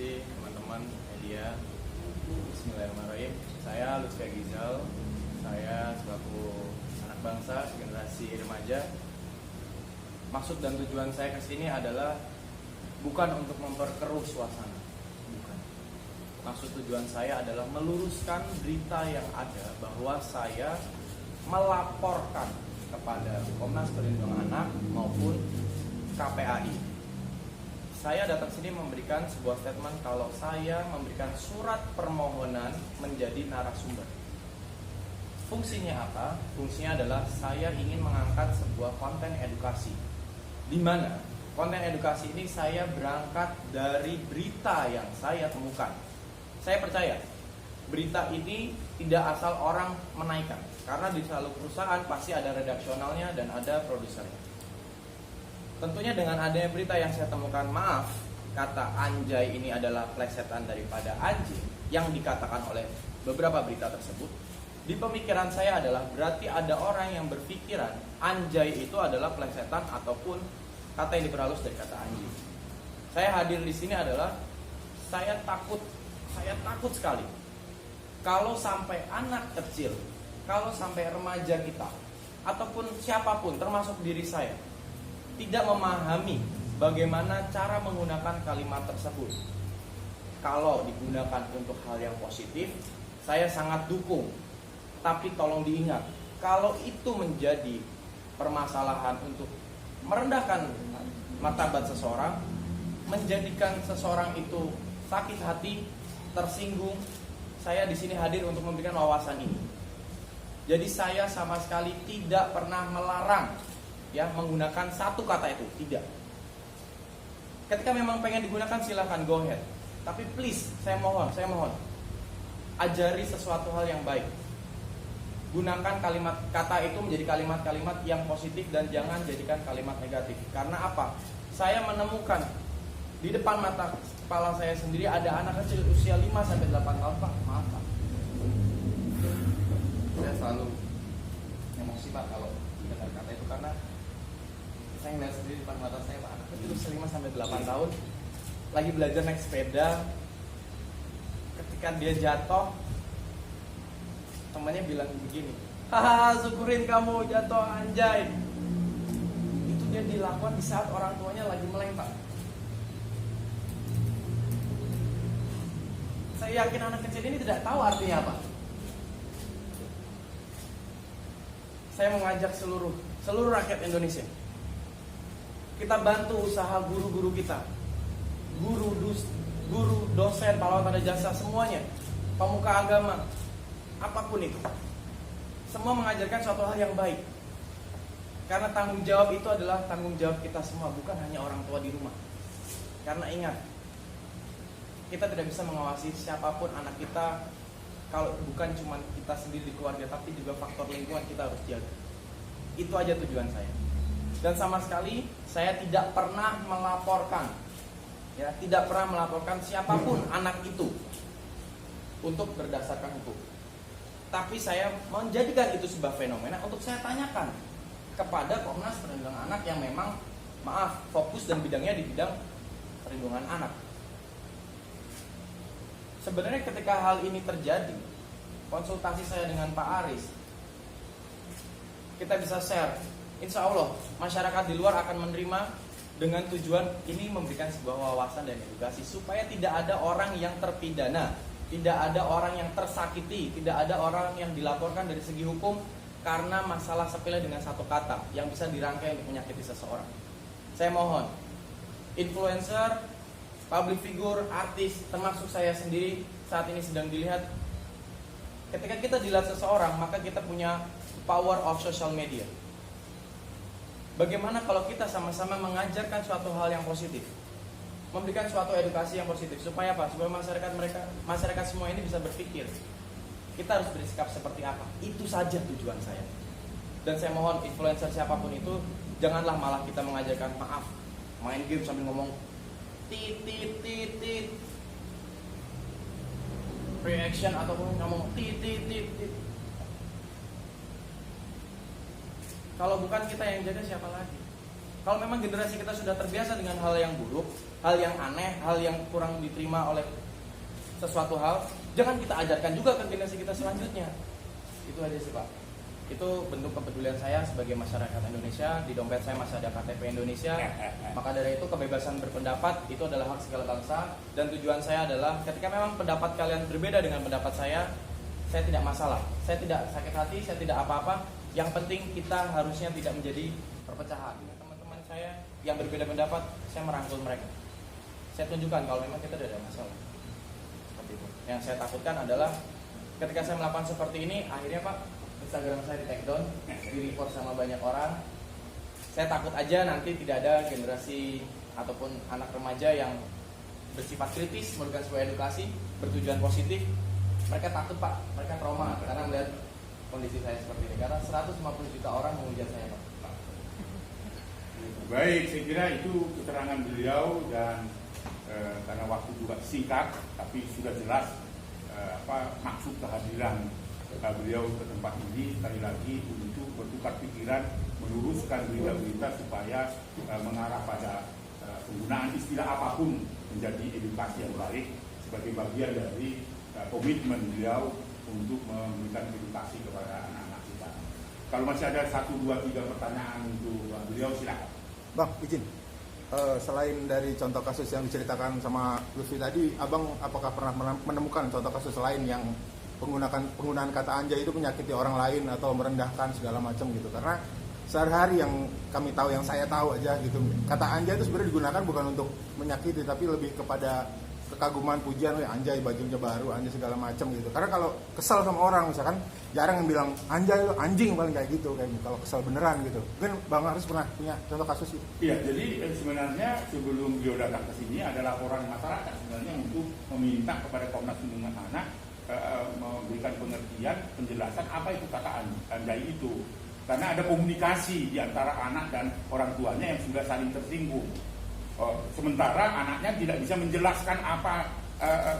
kasih teman-teman media. Bismillahirrahmanirrahim. Saya Lutfi Agizal. Saya selaku anak bangsa generasi remaja. Maksud dan tujuan saya kesini adalah bukan untuk memperkeruh suasana. Bukan. Maksud tujuan saya adalah meluruskan berita yang ada bahwa saya melaporkan kepada Komnas Perlindungan Anak maupun KPAI. Saya datang sini memberikan sebuah statement kalau saya memberikan surat permohonan menjadi narasumber. Fungsinya apa? Fungsinya adalah saya ingin mengangkat sebuah konten edukasi. Di mana konten edukasi ini saya berangkat dari berita yang saya temukan. Saya percaya berita ini tidak asal orang menaikkan, karena di selalu perusahaan pasti ada redaksionalnya dan ada produsernya. Tentunya dengan adanya berita yang saya temukan, maaf, kata anjay ini adalah plesetan daripada anjing yang dikatakan oleh beberapa berita tersebut. Di pemikiran saya adalah berarti ada orang yang berpikiran anjay itu adalah plesetan ataupun kata yang diperhalus dari kata anjing. Saya hadir di sini adalah saya takut sekali kalau sampai anak kecil, kalau sampai remaja kita ataupun siapapun termasuk diri saya tidak memahami bagaimana cara menggunakan kalimat tersebut. Kalau digunakan untuk hal yang positif, saya sangat dukung. Tapi tolong diingat, kalau itu menjadi permasalahan untuk merendahkan martabat seseorang, menjadikan seseorang itu sakit hati, tersinggung, saya di sini hadir untuk memberikan wawasan ini. Jadi saya sama sekali tidak pernah melarang ya menggunakan satu kata itu, tidak. Ketika memang pengen digunakan silahkan go ahead. Tapi please, saya mohon ajari sesuatu hal yang baik. Gunakan kalimat kata itu menjadi kalimat-kalimat yang positif dan jangan jadikan kalimat negatif. Karena apa? Saya menemukan di depan mata kepala saya sendiri ada anak kecil usia 5-8 tahun, Pak. Maaf, Pak. Saya selalu emosi, Pak, kalau mendengar kata itu karena saya ngeliat sendiri di depan mata saya, Pak, anak kecil usia 5-8 tahun lagi belajar naik sepeda. Ketika dia jatuh, temannya bilang begini, hahaha, syukurin kamu jatuh anjay. Itu dia dilakukan di saat orang tuanya lagi meleng, Pak. Saya yakin anak kecil ini tidak tahu artinya apa. Saya mengajak seluruh rakyat Indonesia, kita bantu usaha guru-guru kita, guru dosen, pahlawan tanda jasa, semuanya, pemuka agama, apapun itu, semua mengajarkan suatu hal yang baik. Karena tanggung jawab itu adalah tanggung jawab kita semua, bukan hanya orang tua di rumah. Karena ingat, kita tidak bisa mengawasi siapapun anak kita kalau bukan cuma kita sendiri di keluarga, tapi juga faktor lingkungan kita harus jaga. Itu aja tujuan saya. Dan sama sekali saya tidak pernah melaporkan, ya, tidak pernah melaporkan siapapun anak itu untuk berdasarkan hukum. Tapi saya menjadikan itu sebuah fenomena untuk saya tanyakan kepada Komnas Perlindungan Anak yang memang, maaf, fokus dan bidangnya di bidang perlindungan anak. Sebenarnya ketika hal ini terjadi, konsultasi saya dengan Pak Aris, kita bisa share. Insya Allah masyarakat di luar akan menerima dengan tujuan ini memberikan sebuah wawasan dan edukasi supaya tidak ada orang yang terpidana, tidak ada orang yang tersakiti, tidak ada orang yang dilaporkan dari segi hukum karena masalah sepele dengan satu kata yang bisa dirangkai untuk menyakiti seseorang. Saya mohon, influencer, public figure, artis, termasuk saya sendiri saat ini sedang dilihat. Ketika kita dilihat seseorang, maka kita punya power of social media. Bagaimana kalau kita sama-sama mengajarkan suatu hal yang positif, memberikan suatu edukasi yang positif, supaya apa? Supaya masyarakat semua ini bisa berpikir kita harus bersikap seperti apa. Itu saja tujuan saya. Dan saya mohon influencer siapapun itu, janganlah malah kita mengajarkan maaf, main game sambil ngomong tit reaction ataupun ngomong tit. Kalau bukan kita yang jaga, siapa lagi? Kalau memang generasi kita sudah terbiasa dengan hal yang buruk, hal yang aneh, hal yang kurang diterima oleh sesuatu hal, jangan kita ajarkan juga ke generasi kita selanjutnya. Itu aja sih Pak. Itu bentuk kepedulian saya sebagai masyarakat Indonesia. Di dompet saya masih ada KTP Indonesia. Maka dari itu kebebasan berpendapat itu adalah hak segala bangsa. Dan tujuan saya adalah ketika memang pendapat kalian berbeda dengan pendapat saya tidak masalah. Saya tidak sakit hati, saya tidak apa-apa. Yang penting kita harusnya tidak menjadi perpecahan. Teman-teman saya yang berbeda pendapat, saya merangkul mereka. Saya tunjukkan kalau memang kita tidak ada masalah. Seperti itu. Yang saya takutkan adalah ketika saya melakukan seperti ini, akhirnya Pak, Instagram saya di take down, di report sama banyak orang. Saya takut aja nanti tidak ada generasi ataupun anak remaja yang bersifat kritis, memberikan sebuah edukasi, bertujuan positif. Mereka takut Pak, mereka trauma karena melihat kondisi saya seperti ini. Karena 150 juta orang menghujat saya Pak. Baik, saya kira itu keterangan beliau dan karena waktu juga singkat, tapi sudah jelas maksud kehadiran beliau ke tempat ini sekali lagi untuk bertukar pikiran, meluruskan berita-berita supaya mengarah pada penggunaan istilah apapun menjadi edukasi yang baik sebagai bagian dari komitmen beliau untuk memberikan edukasi kepada anak-anak kita. Kalau masih ada 1, 2, 3 pertanyaan untuk beliau, silakan. Bang, izin. Selain dari contoh kasus yang diceritakan sama Lutfi tadi, Abang apakah pernah menemukan contoh kasus lain yang penggunaan kata anjay itu menyakiti orang lain atau merendahkan segala macam gitu? Karena sehari-hari yang kami tahu, yang saya tahu aja gitu, kata anjay itu sebenarnya digunakan bukan untuk menyakiti, tapi lebih kepada kekaguman, pujian, anjay bajunya baru, anjay segala macam gitu. Karena kalau kesal sama orang misalkan jarang yang bilang anjay lo, anjing paling kayak gitu, kayak kalau kesal beneran gitu. Mungkin Bang Haris pernah punya contoh kasus itu? Iya, jadi sebenarnya sebelum beliau datang ke sini ada laporan masyarakat sebenarnya untuk meminta kepada Komnas Perlindungan Anak memberikan pengertian, penjelasan apa itu kata anjay itu. Karena ada komunikasi di antara anak dan orang tuanya yang sudah saling tersinggung. Sementara anaknya tidak bisa menjelaskan apa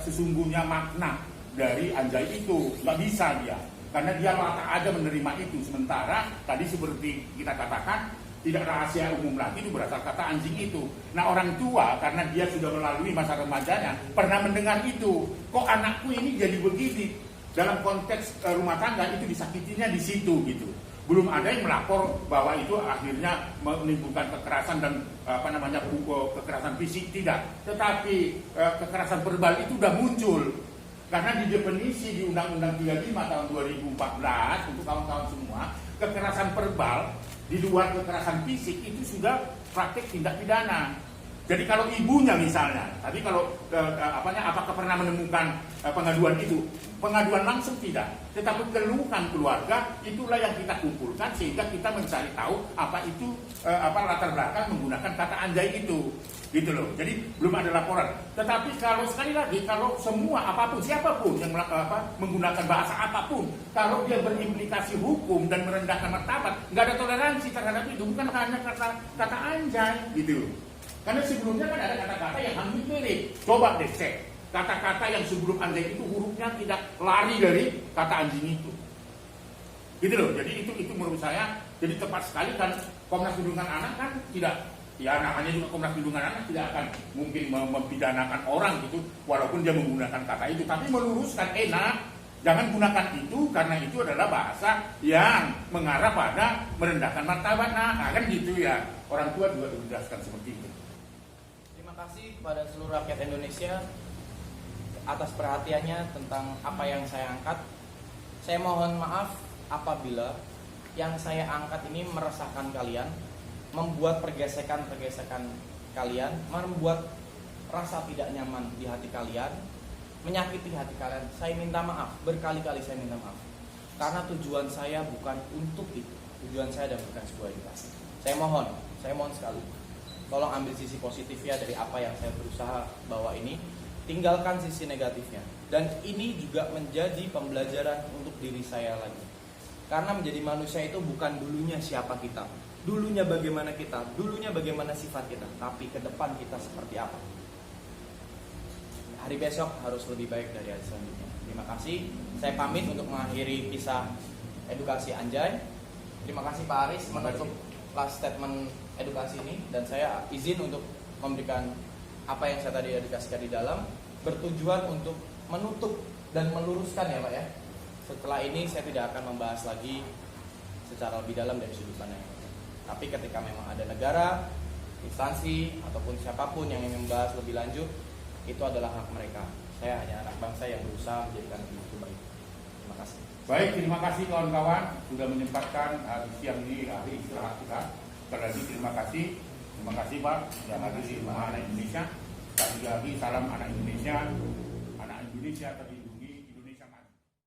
sesungguhnya makna dari anjay itu, nggak bisa dia, karena dia tak ada menerima itu. Sementara tadi seperti kita katakan tidak rahasia umum lagi itu berasal kata anjing itu. Nah orang tua karena dia sudah melalui masa remajanya pernah mendengar itu, kok anakku ini jadi begini, dalam konteks rumah tangga itu disakitinya di situ gitu. Belum ada yang melapor bahwa itu akhirnya menimbulkan kekerasan dan kekerasan fisik, tidak. Tetapi kekerasan verbal itu sudah muncul. Karena di definisi di Undang-Undang 35 tahun 2014 untuk kawan-kawan semua, kekerasan verbal di luar kekerasan fisik itu sudah praktik tindak pidana. Jadi kalau ibunya misalnya, tadi kalau apakah pernah menemukan pengaduan itu? Pengaduan langsung tidak, tetapi keluhan keluarga itulah yang kita kumpulkan sehingga kita mencari tahu apa itu latar belakang menggunakan kata anjay itu, gitu loh. Jadi belum ada laporan. Tetapi kalau sekali lagi kalau semua apapun siapapun yang menggunakan bahasa apapun, kalau dia berimplikasi hukum dan merendahkan martabat, nggak ada toleransi terhadap itu. Bukan hanya kata anjay, gitu. Karena sebelumnya kan ada kata-kata yang hampir mirip. Coba deh cek. Kata-kata yang sebelum anjay itu hurufnya tidak lari dari kata anjing itu. Gitu loh. Jadi itu menurut saya jadi tepat sekali kan Komnas Perlindungan Anak kan tidak, ya namanya juga Komnas Perlindungan Anak tidak akan mungkin mempidanakan orang gitu walaupun dia menggunakan kata itu, tapi meluruskan jangan gunakan itu karena itu adalah bahasa yang mengarah pada merendahkan martabat. Nah kan gitu ya. Orang tua juga dijelaskan seperti itu. Terima kasih kepada seluruh rakyat Indonesia atas perhatiannya tentang apa yang saya angkat. Saya mohon maaf apabila yang saya angkat ini meresahkan kalian, membuat pergesekan kalian, membuat rasa tidak nyaman di hati kalian, menyakiti hati kalian. Saya minta maaf, berkali-kali saya minta maaf. Karena tujuan saya bukan untuk itu. Tujuan saya adalah bukan sebuah edukasi. Saya mohon sekali, tolong ambil sisi positifnya dari apa yang saya berusaha bawa ini, tinggalkan sisi negatifnya. Dan ini juga menjadi pembelajaran untuk diri saya lagi. Karena menjadi manusia itu bukan dulunya siapa kita, dulunya bagaimana kita, dulunya bagaimana sifat kita, tapi ke depan kita seperti apa. Hari besok harus lebih baik dari hari selanjutnya. Terima kasih. Saya pamit untuk mengakhiri kisah edukasi anjay. Terima kasih Pak Aris menutup last statement edukasi ini, dan saya izin untuk memberikan apa yang saya tadi edukasikan di dalam, bertujuan untuk menutup dan meluruskan ya Pak ya. Setelah ini saya tidak akan membahas lagi secara lebih dalam dari sudut pandang yang lain. Tapi ketika memang ada negara, instansi, ataupun siapapun yang ingin membahas lebih lanjut, itu adalah hak mereka. Saya hanya anak bangsa yang berusaha menjadikan itu baik. Terima kasih. Baik, terima kasih kawan-kawan sudah menyempatkan siang ini hari istirahat kita. Sekali lagi terima kasih Pak yang hadir di Rumah Anak Indonesia. Sekali lagi salam anak Indonesia terlindung.